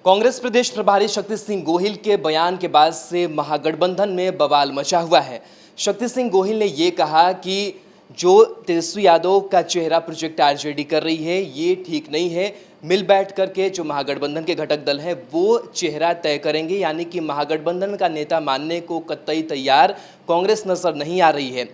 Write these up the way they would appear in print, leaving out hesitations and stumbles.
कांग्रेस प्रदेश प्रभारी शक्ति सिंह गोहिल के बयान के बाद से महागठबंधन में बवाल मचा हुआ है। शक्ति सिंह गोहिल ने ये कहा कि जो तेजस्वी यादव का चेहरा प्रोजेक्ट आरजेडी कर रही है ये ठीक नहीं है। मिल बैठ करके जो महागठबंधन के घटक दल हैं वो चेहरा तय करेंगे, यानी कि महागठबंधन का नेता मानने को कतई तैयार कांग्रेस नजर नहीं आ रही है।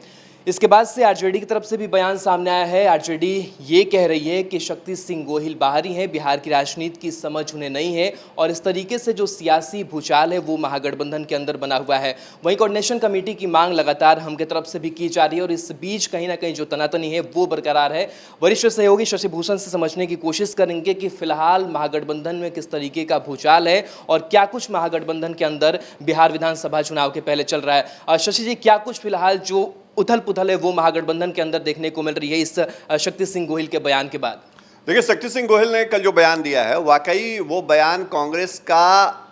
इसके बाद से आरजेडी की तरफ से भी बयान सामने आया है। आरजेडी ये कह रही है कि शक्ति सिंह गोहिल बाहरी हैं, बिहार की राजनीति की समझ उन्हें नहीं है और इस तरीके से जो सियासी भूचाल है वो महागठबंधन के अंदर बना हुआ है। वहीं कोऑर्डिनेशन कमेटी की मांग लगातार हम की तरफ से भी की जा रही है और इस बीच कहीं ना कहीं जो तनातनी है वो बरकरार है। वरिष्ठ सहयोगी शशि भूषण से समझने की कोशिश करेंगे कि फिलहाल महागठबंधन में किस तरीके का भूचाल है और क्या कुछ महागठबंधन के अंदर बिहार विधानसभा चुनाव के पहले चल रहा है। शशि जी, क्या कुछ फिलहाल जो उथल पुथल है वो महागठबंधन के अंदर देखने को मिल रही है इस शक्ति सिंह गोहिल के बयान के बाद? देखिए, शक्ति सिंह गोहिल ने कल जो बयान दिया है वाकई वो बयान कांग्रेस का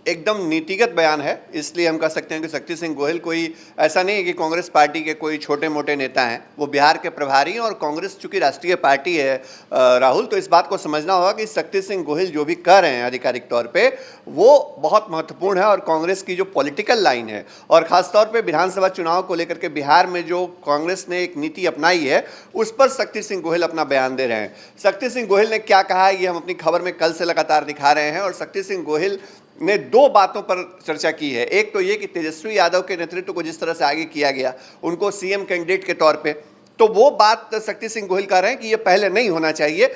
एकदम नीतिगत बयान है। इसलिए हम कह सकते हैं कि शक्ति सिंह गोहिल कोई ऐसा नहीं है कि कांग्रेस पार्टी के कोई छोटे मोटे नेता हैं, वो बिहार के प्रभारी हैं और कांग्रेस चूंकि राष्ट्रीय पार्टी है राहुल, तो इस बात को समझना होगा कि शक्ति सिंह गोहिल जो भी कर रहे हैं आधिकारिक तौर पे वो बहुत महत्वपूर्ण है और कांग्रेस की जो पॉलिटिकल लाइन है और ख़ासतौर पर विधानसभा चुनाव को लेकर के बिहार में जो कांग्रेस ने एक नीति अपनाई है उस पर शक्ति सिंह गोहिल अपना बयान दे रहे हैं। शक्ति सिंह गोहिल ने क्या कहा है ये हम अपनी खबर में कल से लगातार दिखा रहे हैं और शक्ति सिंह गोहिल ने दो बातों पर चर्चा की है। एक तो ये कि तेजस्वी यादव के नेतृत्व को जिस तरह से आगे किया गया उनको सीएम कैंडिडेट के तौर पे, तो वो बात शक्ति सिंह गोहिल कह रहे हैं कि ये पहले नहीं होना चाहिए।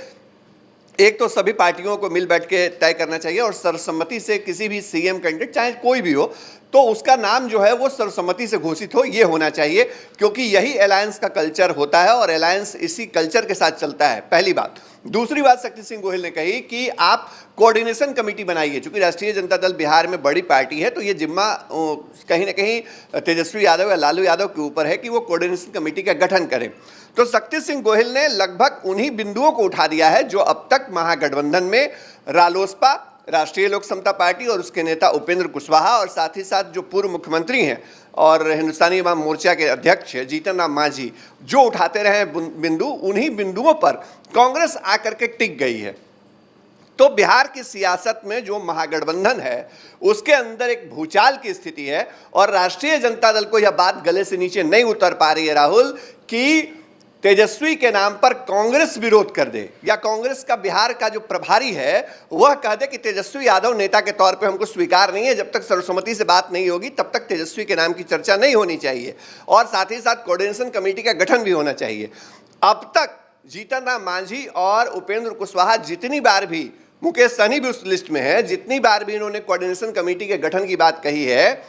एक तो सभी पार्टियों को मिल बैठ के तय करना चाहिए और सर्वसम्मति से किसी भी सीएम कैंडिडेट चाहे कोई भी हो तो उसका नाम जो है वो सर्वसम्मति से घोषित हो, ये होना चाहिए, क्योंकि यही अलायंस का कल्चर होता है और अलायंस इसी कल्चर के साथ चलता है। पहली बात। दूसरी बात शक्ति सिंह गोहिल ने कही कि आप कोऑर्डिनेशन कमेटी बनाइए। चूंकि राष्ट्रीय जनता दल बिहार में बड़ी पार्टी है तो ये जिम्मा कहीं ना कहीं तेजस्वी यादव या लालू यादव के ऊपर है कि वो कोऑर्डिनेशन कमेटी का गठन करें। तो शक्ति सिंह गोहिल ने लगभग उन्हीं बिंदुओं को उठा दिया है जो अब तक महागठबंधन में रालोसपा, राष्ट्रीय लोक समता पार्टी और उसके नेता उपेंद्र कुशवाहा और साथ ही साथ जो पूर्व मुख्यमंत्री हैं और हिंदुस्तानी अवाम मोर्चा के अध्यक्ष जीतन राम मांझी जो उठाते रहे बिंदु, उन्हीं बिंदुओं पर कांग्रेस आकर के टिक गई है। तो बिहार की सियासत में जो महागठबंधन है उसके अंदर एक भूचाल की स्थिति है और राष्ट्रीय जनता दल को यह बात गले से नीचे नहीं उतर पा रही है राहुल कि तेजस्वी के नाम पर कांग्रेस विरोध कर दे या कांग्रेस का बिहार का जो प्रभारी है वह कह दे कि तेजस्वी यादव नेता के तौर पे हमको स्वीकार नहीं है, जब तक सर्वसम्मति से बात नहीं होगी तब तक तेजस्वी के नाम की चर्चा नहीं होनी चाहिए और साथ ही साथ कोऑर्डिनेशन कमेटी का गठन भी होना चाहिए। अब तक जीतन राम मांझी और उपेंद्र कुशवाहा जितनी बार भी, मुकेश सहनी भी उस लिस्ट में है, जितनी बार भी इन्होंने कोऑर्डिनेशन कमेटी के गठन की बात कही है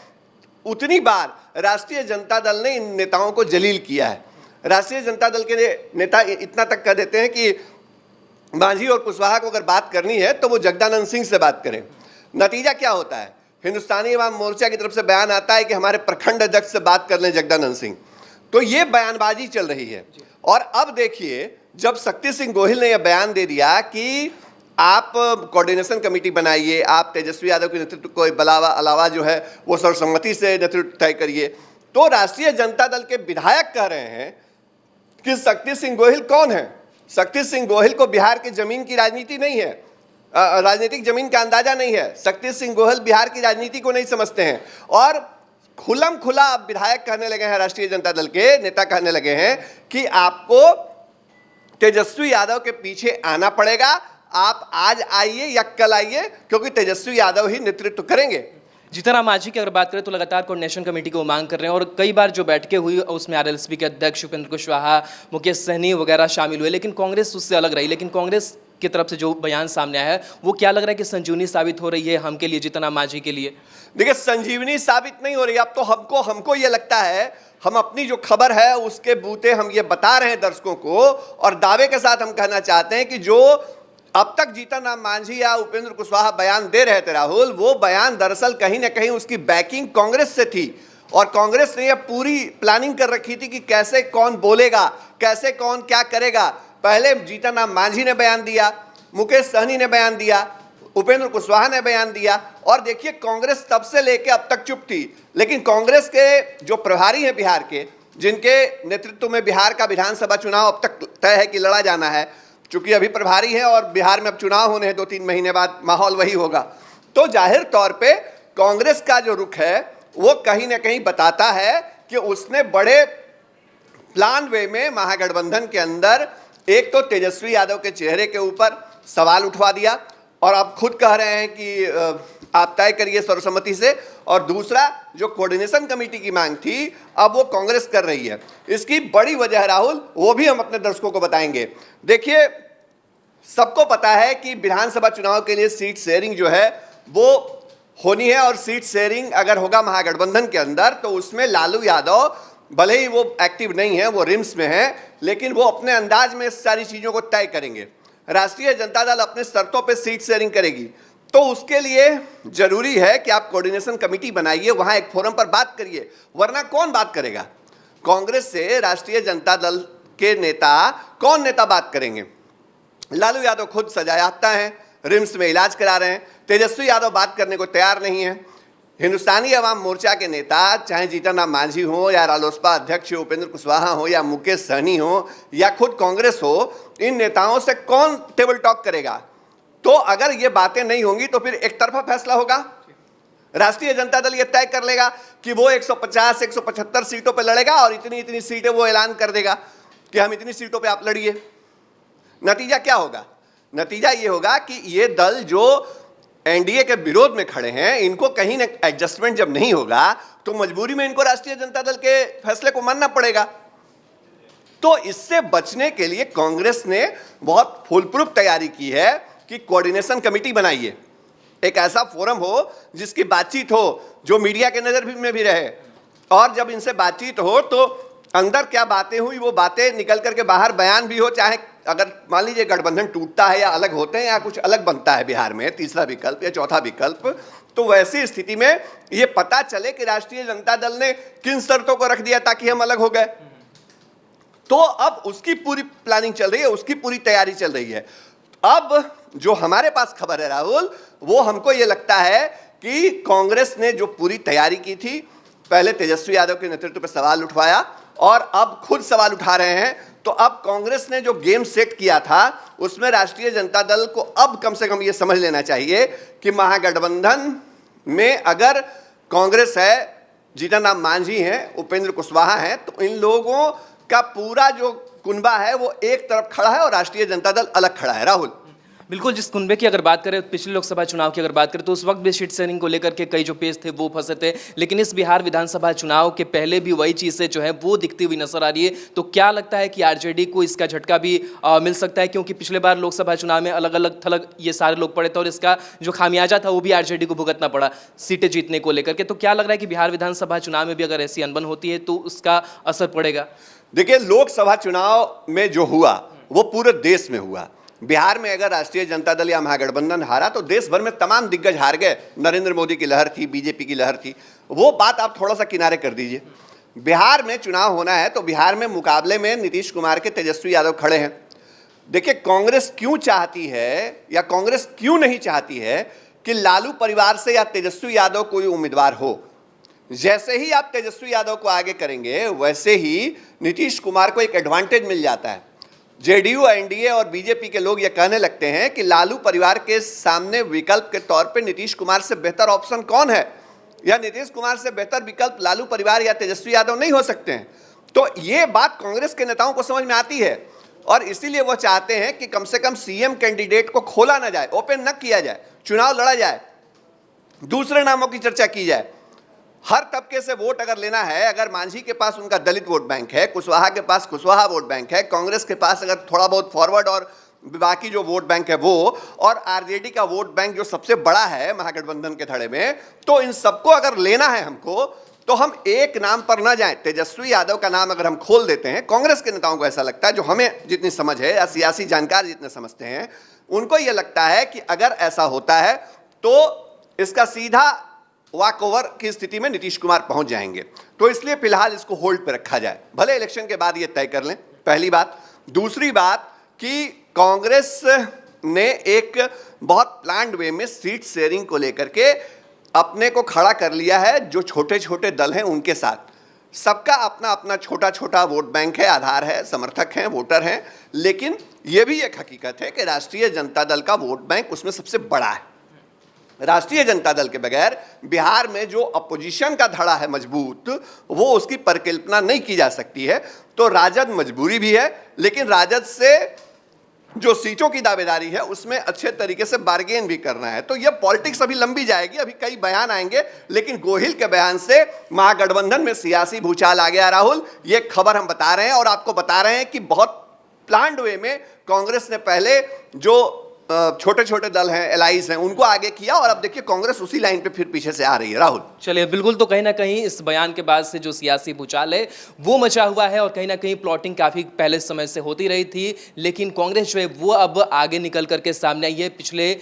उतनी बार राष्ट्रीय जनता दल ने इन नेताओं को जलील किया है। राष्ट्रीय जनता दल के नेता इतना तक कह देते हैं कि मांझी और कुशवाहा को अगर बात करनी है तो वो जगदानंद सिंह से बात करें। नतीजा क्या होता है? हिंदुस्तानी अवाम मोर्चा की तरफ से बयान आता है कि हमारे प्रखंड अध्यक्ष से बात कर लें जगदानंद सिंह। तो ये बयानबाजी चल रही है और अब देखिए जब शक्ति सिंह गोहिल ने यह बयान दे दिया कि आप कोऑर्डिनेशन कमेटी बनाइए, आप तेजस्वी यादव के नेतृत्व को अलावा जो है वो सर्वसम्मति से नेतृत्व तय करिए, तो राष्ट्रीय जनता दल के विधायक कह रहे हैं कि शक्ति सिंह गोहिल कौन है? शक्ति सिंह गोहिल को बिहार की जमीन की राजनीति नहीं है, राजनीतिक जमीन का अंदाजा नहीं है। शक्ति सिंह गोहिल बिहार की राजनीति को नहीं समझते हैं और खुलम खुला अब विधायक कहने लगे हैं, राष्ट्रीय जनता दल के नेता कहने लगे हैं कि आपको तेजस्वी यादव के पीछे आना पड़ेगा, आप आज आइए या कल आइए, क्योंकि तेजस्वी यादव ही नेतृत्व करेंगे। जीतन राम मांझी की अगर बात करें तो लगातार कोऑर्डिनेशन कमेटी को मांग कर रहे हैं और कई बार जो बैठकें हुई उसमें आरएलएसपी के अध्यक्ष उपेंद्र कुशवाहा, मुकेश सहनी वगैरह शामिल हुए, लेकिन कांग्रेस उससे अलग रही। लेकिन कांग्रेस की तरफ से जो बयान सामने आया है वो क्या लग रहा है कि संजीवनी साबित हो रही है हम के लिए, जीतन राम मांझी के लिए? देखिए, संजीवनी साबित नहीं हो रही। अब तो हमको ये लगता है, हम अपनी जो खबर है उसके बूते हम ये बता रहे हैं दर्शकों को और दावे के साथ हम कहना चाहते हैं कि जो अब तक जीतन राम मांझी या उपेंद्र कुशवाहा बयान दे रहे थे राहुल, वो बयान दरअसल कहीं ना कहीं उसकी बैकिंग कांग्रेस से थी और कांग्रेस ने यह पूरी प्लानिंग कर रखी थी कि कैसे कौन बोलेगा, कैसे कौन क्या करेगा। पहले जीतन राम मांझी ने बयान दिया, मुकेश सहनी ने बयान दिया, उपेंद्र कुशवाहा ने बयान दिया और देखिए कांग्रेस तब से लेकर अब तक चुप थी। लेकिन कांग्रेस के जो प्रभारी हैं बिहार के, जिनके नेतृत्व में बिहार का विधानसभा चुनाव अब तक तय है कि लड़ा जाना है, चूंकि अभी प्रभारी हैं और बिहार में अब चुनाव होने हैं 2-3 महीने बाद, माहौल वही होगा। तो जाहिर तौर पे कांग्रेस का जो रुख है वो कहीं ना कहीं बताता है कि उसने बड़े प्लान वे में महागठबंधन के अंदर एक तो तेजस्वी यादव के चेहरे के ऊपर सवाल उठवा दिया और आप खुद कह रहे हैं कि आप तय करिए सर्वसम्मति से, और दूसरा जो कोऑर्डिनेशन कमेटी की मांग थी अब वो कांग्रेस कर रही है। इसकी बड़ी वजह राहुल, वो भी हम अपने दर्शकों को बताएंगे। देखिए, सबको पता है कि विधानसभा चुनाव के लिए सीट शेयरिंग जो है वो होनी है, और सीट शेयरिंग अगर होगा महागठबंधन के अंदर तो उसमें लालू यादव भले ही वो एक्टिव नहीं है, वो रिम्स में है, लेकिन वो अपने अंदाज में इस सारी चीजों को तय करेंगे। राष्ट्रीय जनता दल अपने शर्तों पे सीट शेयरिंग करेगी, तो उसके लिए जरूरी है कि आप कोऑर्डिनेशन कमेटी बनाइए, वहां एक फोरम पर बात करिए, वरना कौन बात करेगा? कांग्रेस से राष्ट्रीय जनता दल के नेता, कौन नेता बात करेंगे? लालू यादव खुद सजायाफ्ता हैं, रिम्स में इलाज करा रहे हैं। तेजस्वी यादव बात करने को तैयार नहीं है। हिंदुस्तानी अवाम मोर्चा के नेता, चाहे जीतन राम मांझी हो या रालोसपा अध्यक्ष उपेंद्र कुशवाहा हो या मुकेश सहनी हो या खुद कांग्रेस हो, इन नेताओं से कौन टेबल टॉक करेगा? तो अगर ये बातें नहीं होंगी तो फिर एक तरफा फैसला होगा। राष्ट्रीय जनता दल ये तय कर लेगा कि वो 150 175 सीटों पर लड़ेगा और इतनी इतनी सीटें वो ऐलान कर देगा कि हम इतनी सीटों पे आप लड़िए। नतीजा क्या होगा? नतीजा ये होगा कि ये दल जो एनडीए के विरोध में खड़े हैं, इनको कहीं ना एडजस्टमेंट जब नहीं होगा तो मजबूरी में इनको राष्ट्रीय जनता दल के फैसले को मानना पड़ेगा। तो इससे बचने के लिए कांग्रेस ने बहुत फुल प्रूफ तैयारी की है कि कोऑर्डिनेशन कमेटी बनाइए, एक ऐसा फोरम हो जिसकी बातचीत हो, जो मीडिया के नजर में भी रहे, और जब इनसे बातचीत हो तो अंदर क्या बातें हुई वो बातें निकल करके बाहर बयान भी हो। चाहे अगर मान लीजिए गठबंधन टूटता है या अलग होते हैं या कुछ अलग बनता है बिहार में, तीसरा विकल्प या चौथा विकल्प, तो वैसी स्थिति में ये पता चले कि राष्ट्रीय जनता दल ने किन शर्तों को रख दिया ताकि हम अलग हो गए। तो अब उसकी पूरी प्लानिंग चल रही है, उसकी पूरी तैयारी चल रही है। अब जो हमारे पास खबर है राहुल, वो हमको ये लगता है कि कांग्रेस ने जो पूरी तैयारी की थी, पहले तेजस्वी यादव के नेतृत्व पर सवाल उठवाया और अब खुद सवाल उठा रहे हैं, तो अब कांग्रेस ने जो गेम सेट किया था उसमें राष्ट्रीय जनता दल को अब कम से कम ये समझ लेना चाहिए कि महागठबंधन में अगर कांग्रेस है, जीतन राम मांझी हैं, उपेंद्र कुशवाहा हैं, तो इन लोगों का पूरा जो कुनबा है वो एक तरफ खड़ा है और राष्ट्रीय जनता दल अलग खड़ा है। राहुल, बिल्कुल, जिस कुनबे की अगर बात करें, पिछले लोकसभा चुनाव की अगर बात करें तो उस वक्त भी सीट शेयरिंग को लेकर के कई जो पेज थे वो फंसे थे, लेकिन इस बिहार विधानसभा चुनाव के पहले भी वही चीज़ें जो है वो दिखती हुई नजर आ रही है। तो क्या लगता है कि आरजेडी को इसका झटका भी मिल सकता है? क्योंकि पिछले बार लोकसभा चुनाव में अलग अलग थलग ये सारे लोग पड़े थे और इसका जो खामियाजा था वो भी आरजेडी को भुगतना पड़ा सीटें जीतने को लेकर के। तो क्या लग रहा है कि बिहार विधानसभा चुनाव में भी अगर ऐसी अनबन होती है तो उसका असर पड़ेगा? देखिए, लोकसभा चुनाव में जो हुआ वो पूरे देश में हुआ। बिहार में अगर राष्ट्रीय जनता दल या महागठबंधन हारा तो देश भर में तमाम दिग्गज हार गए। नरेंद्र मोदी की लहर थी, बीजेपी की लहर थी, वो बात आप थोड़ा सा किनारे कर दीजिए। बिहार में चुनाव होना है तो बिहार में मुकाबले में नीतीश कुमार के तेजस्वी यादव खड़े हैं। देखिए, कांग्रेस क्यों चाहती है या कांग्रेस क्यों नहीं चाहती है कि लालू परिवार से या तेजस्वी यादव कोई उम्मीदवार हो? जैसे ही आप तेजस्वी यादव को आगे करेंगे वैसे ही नीतीश कुमार को एक एडवांटेज मिल जाता है। जेडीयू, एनडीए और बीजेपी के लोग ये कहने लगते हैं कि लालू परिवार के सामने विकल्प के तौर पे नीतीश कुमार से बेहतर ऑप्शन कौन है, या नीतीश कुमार से बेहतर विकल्प लालू परिवार या तेजस्वी यादव नहीं हो सकते हैं। तो ये बात कांग्रेस के नेताओं को समझ में आती है और इसीलिए वो चाहते हैं कि कम से कम सीएम कैंडिडेट को खोला ना जाए, ओपन न किया जाए, चुनाव लड़ा जाए, दूसरे नामों की चर्चा की जाए। हर तबके से वोट अगर लेना है, अगर मांझी के पास उनका दलित वोट बैंक है, कुशवाहा के पास कुशवाहा वोट बैंक है, कांग्रेस के पास अगर थोड़ा बहुत फॉरवर्ड और बाकी जो वोट बैंक है वो, और आरजेडी का वोट बैंक जो सबसे बड़ा है महागठबंधन के धड़े में, तो इन सबको अगर लेना है हमको, तो हम एक नाम पर ना जाएं। तेजस्वी यादव का नाम अगर हम खोल देते हैं, कांग्रेस के नेताओं को ऐसा लगता है, जो हमें जितनी समझ है या सियासी जानकार जितने समझते हैं, उनको यह लगता है कि अगर ऐसा होता है तो इसका सीधा वॉक ओवर की स्थिति में नीतीश कुमार पहुंच जाएंगे। तो इसलिए फिलहाल इसको होल्ड पे रखा जाए, भले इलेक्शन के बाद ये तय कर लें, पहली बात। दूसरी बात कि कांग्रेस ने एक बहुत प्लान्ड वे में सीट शेयरिंग को लेकर के अपने को खड़ा कर लिया है जो छोटे छोटे दल हैं उनके साथ। सबका अपना अपना छोटा छोटा वोट बैंक है, आधार है, समर्थक हैं, वोटर हैं, लेकिन ये भी एक हकीकत है कि राष्ट्रीय जनता दल का वोट बैंक उसमें सबसे बड़ा है। राष्ट्रीय जनता दल के बगैर बिहार में जो अपोजिशन का धड़ा है मजबूत, वो उसकी परिकल्पना नहीं की जा सकती है। तो राजद मजबूरी भी है, लेकिन राजद से जो सीटों की दावेदारी है उसमें अच्छे तरीके से बार्गेन भी करना है। तो ये पॉलिटिक्स अभी लंबी जाएगी, अभी कई बयान आएंगे, लेकिन गोहिल के बयान से महागठबंधन में सियासी भूचाल आ गया। राहुल, ये खबर हम बता रहे हैं और आपको बता रहे हैं कि बहुत प्लान्ड वे में कांग्रेस ने पहले जो छोटे छोटे दल हैं, एलाइज हैं, उनको आगे किया और अब देखिए कांग्रेस उसी लाइन पे फिर पीछे से आ रही है। राहुल, चलिए, बिल्कुल, तो कहीं ना कहीं इस बयान के बाद से जो सियासी भूचाल है वो मचा हुआ है और कहीं ना कहीं प्लॉटिंग काफ़ी पहले समय से होती रही थी, लेकिन कांग्रेस जो है वो अब आगे निकल करके सामने आई है। पिछले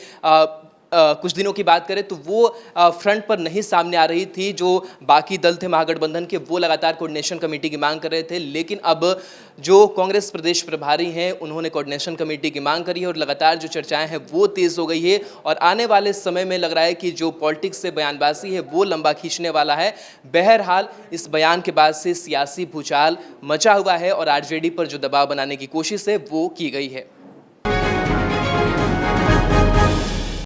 कुछ दिनों की बात करें तो वो फ्रंट पर नहीं सामने आ रही थी। जो बाकी दल थे महागठबंधन के, वो लगातार कोऑर्डिनेशन कमेटी की मांग कर रहे थे, लेकिन अब जो कांग्रेस प्रदेश प्रभारी हैं उन्होंने कोऑर्डिनेशन कमेटी की मांग करी है और लगातार जो चर्चाएं हैं वो तेज़ हो गई है और आने वाले समय में लग रहा है कि जो पॉलिटिक्स से बयानबाजी है वो लंबा खींचने वाला है। बहरहाल, इस बयान के बाद से सियासी भूचाल मचा हुआ है और आरजेडी पर जो दबाव बनाने की कोशिश है वो की गई है।